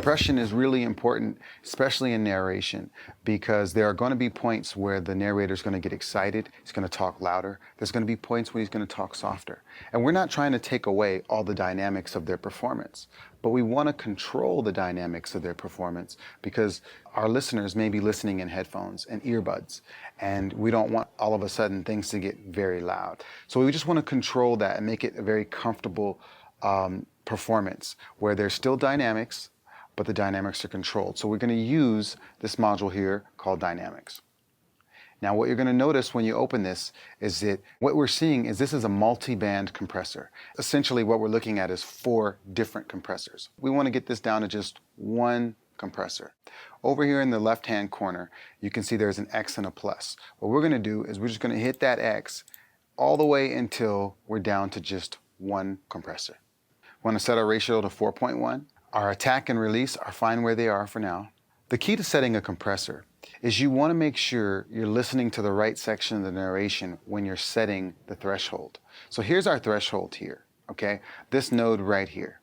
Compression is really important, especially in narration, because there are going to be points where the narrator is going to get excited, he's going to talk louder. There's going to be points when he's going to talk softer. And we're not trying to take away all the dynamics of their performance, but we want to control the dynamics of their performance because our listeners may be listening in headphones and earbuds, and we don't want all of a sudden things to get very loud. So we just want to control that and make it a very comfortable performance where there's still dynamics, but the dynamics are controlled. So we're going to use this module here called dynamics. Now what you're going to notice when you open this is that what we're seeing is this is a multi-band compressor. Essentially what we're looking at is 4 different compressors. We want to get this down to just one compressor. Over here in the left-hand corner, you can see there's an X and a plus. What we're going to do is we're just going to hit that X all the way until we're down to just one compressor. We want to set our ratio to 4.1. Our attack and release are fine where they are for now. The key to setting a compressor is you want to make sure you're listening to the right section of the narration when you're setting the threshold. So here's our threshold here, okay? This node right here.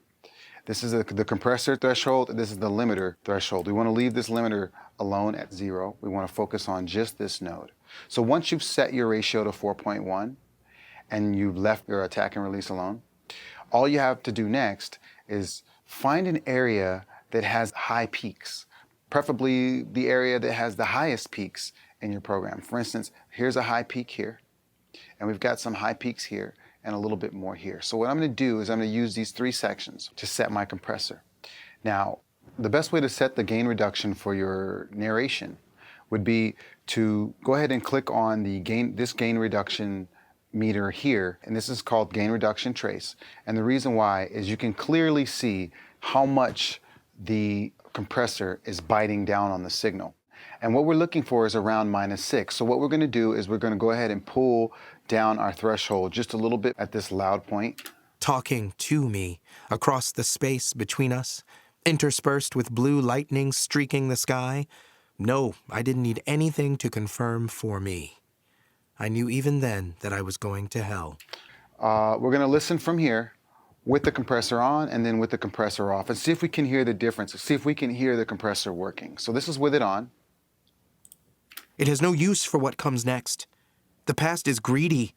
This is the compressor threshold, and this is the limiter threshold. We want to leave this limiter alone at 0. We want to focus on just this node. So once you've set your ratio to 4.1 and you've left your attack and release alone, all you have to do next is find an area that has high peaks, preferably the area that has the highest peaks in your program. For instance, here's a high peak here, and we've got some high peaks here and a little bit more here. So what I'm going to do is I'm going to use these 3 sections to set my compressor. Now, the best way to set the gain reduction for your narration would be to go ahead and click on the this gain reduction meter here, and this is called gain reduction trace. And the reason why is you can clearly see how much the compressor is biting down on the signal. And what we're looking for is around -6. So what we're going to do is we're going to go ahead and pull down our threshold just a little bit at this loud point. Talking to me across the space between us, interspersed with blue lightning streaking the sky. No, I didn't need anything to confirm for me. I knew even then that I was going to hell. We're going to listen from here with the compressor on and then with the compressor off and see if we can hear the difference, see if we can hear the compressor working. So this is with it on. It has no use for what comes next. The past is greedy,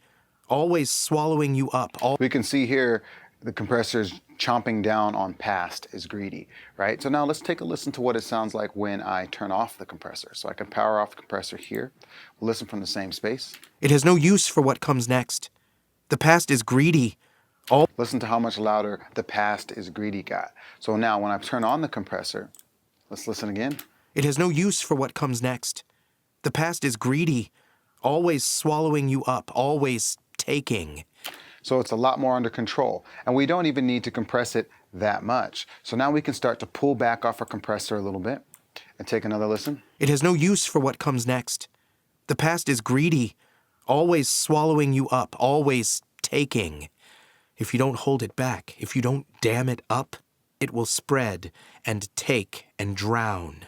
always swallowing you up. We can see here the compressor's chomping down on past is greedy, right? So now let's take a listen to what it sounds like when I turn off the compressor. So I can power off the compressor here. We'll listen from the same space. It has no use for what comes next. The past is greedy. Listen to how much louder the past is greedy got. So now when I turn on the compressor, let's listen again. It has no use for what comes next. The past is greedy, always swallowing you up, always taking. So it's a lot more under control. And we don't even need to compress it that much. So now we can start to pull back off our compressor a little bit and take another listen. It has no use for what comes next. The past is greedy, always swallowing you up, always taking. If you don't hold it back, if you don't dam it up, it will spread and take and drown.